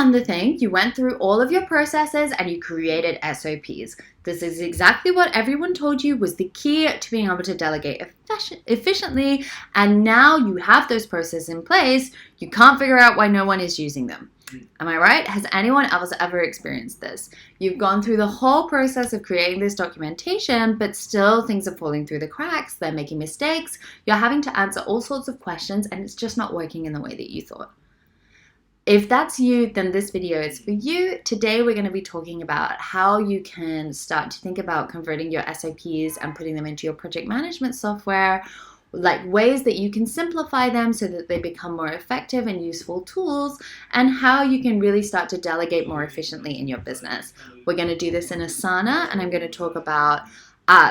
done the thing. You went through all of your processes and you created SOPs. This is exactly what everyone told you was the key to being able to delegate efficiently. And now you have those processes in place. You can't figure out why no one is using them. Am I right? Has anyone else ever experienced this? You've gone through the whole process of creating this documentation, but still things are falling through the cracks. They're making mistakes. You're having to answer all sorts of questions, and it's just not working in the way that you thought. If that's you, then this video is for you. Today, we're going to be talking about how you can start to think about converting your SOPs and putting them into your project management software, like ways that you can simplify them so that they become more effective and useful tools, and how you can really start to delegate more efficiently in your business. We're going to do this in Asana, and I'm going to talk about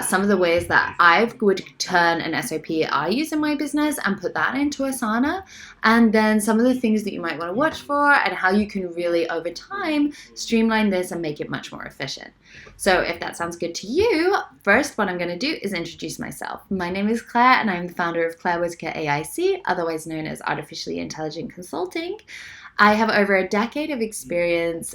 some of the ways that I would turn an SOP I use in my business and put that into Asana, and then some of the things that you might want to watch for and how you can really, over time, streamline this and make it much more efficient. So if that sounds good to you, first what I'm going to do is introduce myself. My name is Claire, and I'm the founder of Claire Whitaker AIC, otherwise known as Artificially Intelligent Consulting. I have over a decade of experience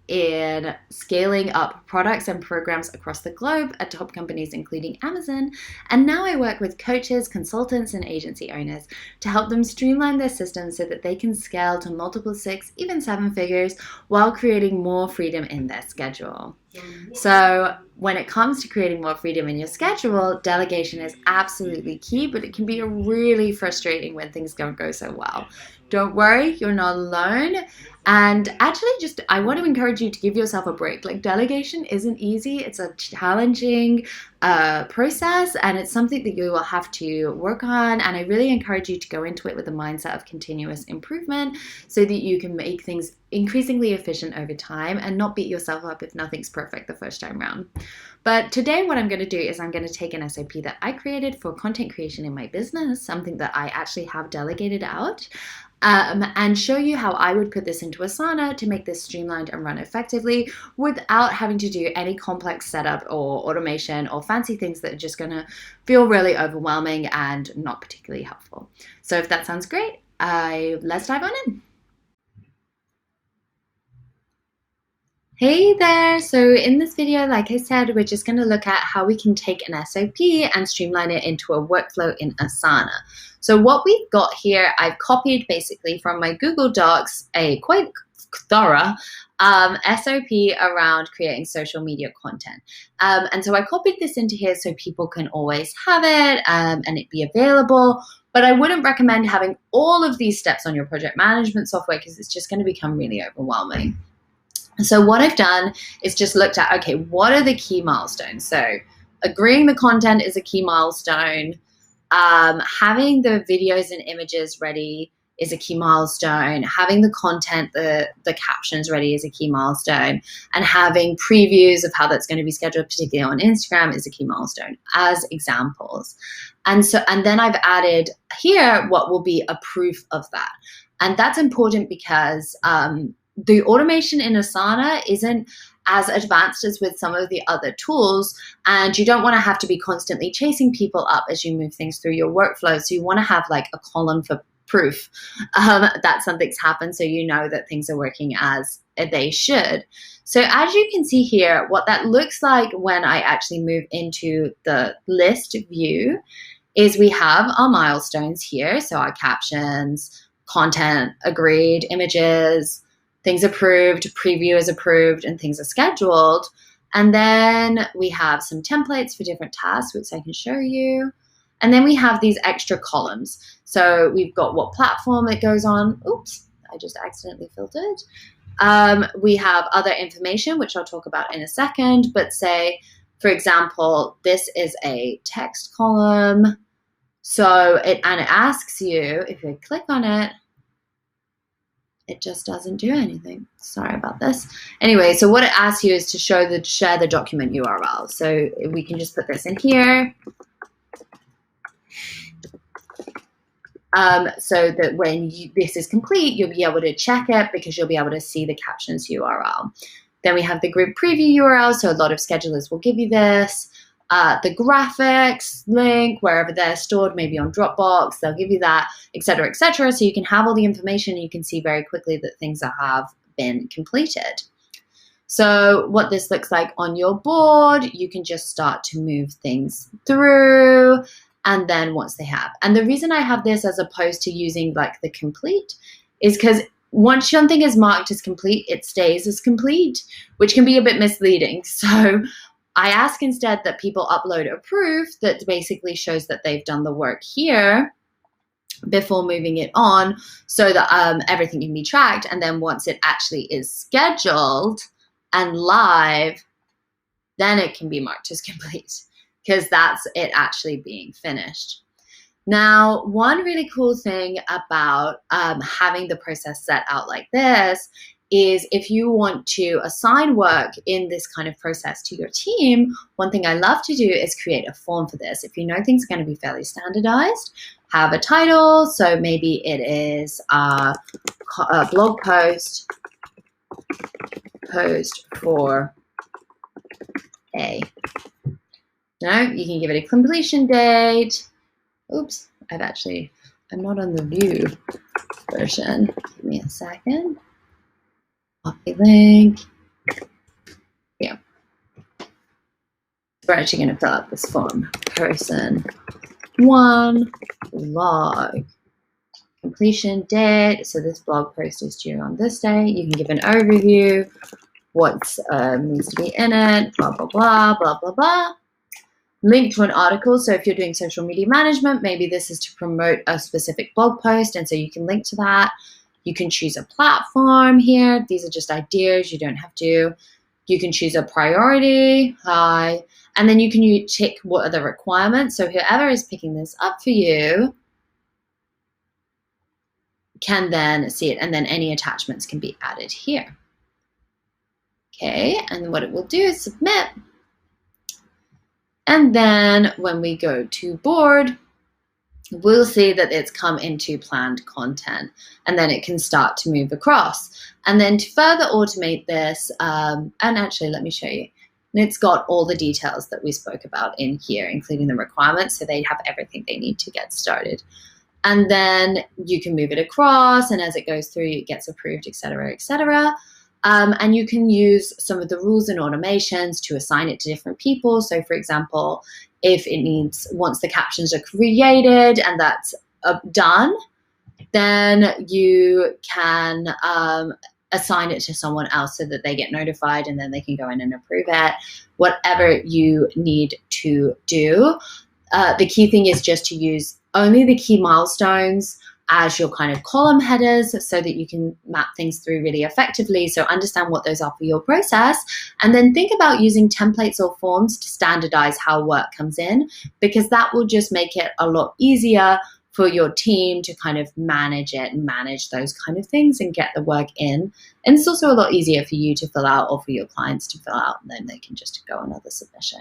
in scaling up products and programs across the globe at top companies including Amazon, and now I work with coaches, consultants, and agency owners to help them streamline their systems so that they can scale to multiple 6, even 7 figures while creating more freedom in their schedule. So when it comes to creating more freedom in your schedule, delegation is absolutely key, but it can be really frustrating when things don't go so well. Don't worry, you're not alone. And actually, I want to encourage you to give yourself a break. Like, delegation isn't easy. It's a challenging process, and it's something that you will have to work on. And I really encourage you to go into it with a mindset of continuous improvement so that you can make things increasingly efficient over time and not beat yourself up if nothing's perfect the first time around. But today what I'm going to do is I'm going to take an SOP that I created for content creation in my business, something that I actually have delegated out, and show you how I would put this into Asana to make this streamlined and run effectively without having to do any complex setup or automation or fancy things that are just going to feel really overwhelming and not particularly helpful. So if that sounds great, let's dive on in. Hey there! So in this video, like I said, we're just going to look at how we can take an SOP and streamline it into a workflow in Asana. So what we've got here, I've copied basically from my Google Docs a quite thorough SOP around creating social media content. And so I copied this into here so people can always have it and it be available. But I wouldn't recommend having all of these steps on your project management software because it's just going to become really overwhelming. So what I've done is just looked at, okay, what are the key milestones? So agreeing the content is a key milestone. Having the videos and images ready is a key milestone. Having the content, the captions ready is a key milestone. And having previews of how that's going to be scheduled, particularly on Instagram, is a key milestone as examples. And then I've added here what will be a proof of that. And that's important because the automation in Asana isn't as advanced as with some of the other tools, and you don't want to have to be constantly chasing people up as you move things through your workflow. So you want to have like a column for proof that something's happened so you know that things are working as they should. So as you can see here, what that looks like when I actually move into the list view is we have our milestones here. So our captions, content agreed, images, things approved, preview is approved, and things are scheduled. And then we have some templates for different tasks, which I can show you. And then we have these extra columns. So we've got what platform it goes on. Oops, I just accidentally filtered. We have other information, which I'll talk about in a second. But say, for example, this is a text column. So it asks you, if you click on it, it just doesn't do anything. Sorry about this. Anyway, so what it asks you is to share the document URL. So we can just put this in here. So that when this is complete, you'll be able to check it because you'll be able to see the captions URL. Then we have the group preview URL. So a lot of schedulers will give you this. the graphics link, wherever they're stored, maybe on Dropbox, they'll give you that, etc., etc. So you can have all the information and you can see very quickly that things have been completed. So what this looks like on your board, you can just start to move things through, and then once they have. And the reason I have this as opposed to using like the complete is because once something is marked as complete, it stays as complete, which can be a bit misleading. So I ask instead that people upload a proof that basically shows that they've done the work here before moving it on, so that everything can be tracked. And then once it actually is scheduled and live, then it can be marked as complete, because that's it actually being finished. Now, one really cool thing about having the process set out like this is if you want to assign work in this kind of process to your team, one thing I love to do is create a form for this. If you know things are going to be fairly standardized, have a title. So maybe it is a blog post for A. No, you can give it a completion date. Oops, I'm not on the view version. Give me a second. Copy link. Yeah. We're actually going to fill out this form. Person 1, blog. Completion date. So this blog post is due on this day. You can give an overview. What needs to be in it. Blah, blah, blah, blah, blah, blah. Link to an article. So if you're doing social media management, maybe this is to promote a specific blog post, and so you can link to that. You can choose a platform here. These are just ideas. You don't have to. You can choose a priority, high, and then you can check what are the requirements. So whoever is picking this up for you can then see it, and then any attachments can be added here. Okay, and what it will do is submit. And then when we go to board, we'll see that it's come into planned content, and then it can start to move across. And then to further automate this, and actually let me show you, and it's got all the details that we spoke about in here, including the requirements, so they have everything they need to get started. And then you can move it across, and as it goes through, it gets approved, etc., etc. And you can use some of the rules and automations to assign it to different people. So for example, if it needs, once the captions are created and that's done, then you can assign it to someone else so that they get notified, and then they can go in and approve it, whatever you need to do. The key thing is just to use only the key milestones as your kind of column headers so that you can map things through really effectively. So understand what those are for your process, and then think about using templates or forms to standardize how work comes in, because that will just make it a lot easier for your team to kind of manage it and manage those kind of things and get the work in. And it's also a lot easier for you to fill out, or for your clients to fill out, and then they can just go another submission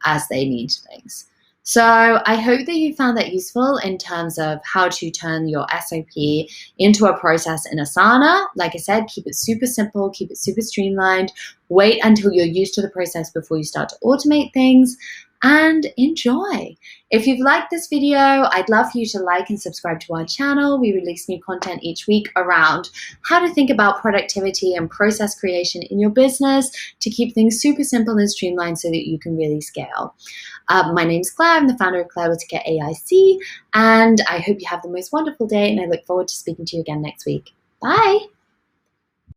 as they need things. So I hope that you found that useful in terms of how to turn your SOP into a process in Asana. Like I said, keep it super simple, keep it super streamlined. Wait until you're used to the process before you start to automate things, and enjoy. If you've liked this video, I'd love for you to like and subscribe to our channel. We release new content each week around how to think about productivity and process creation in your business to keep things super simple and streamlined so that you can really scale. My name's Claire. I'm the founder of Clairvotica AIC, and I hope you have the most wonderful day, and I look forward to speaking to you again next week. Bye.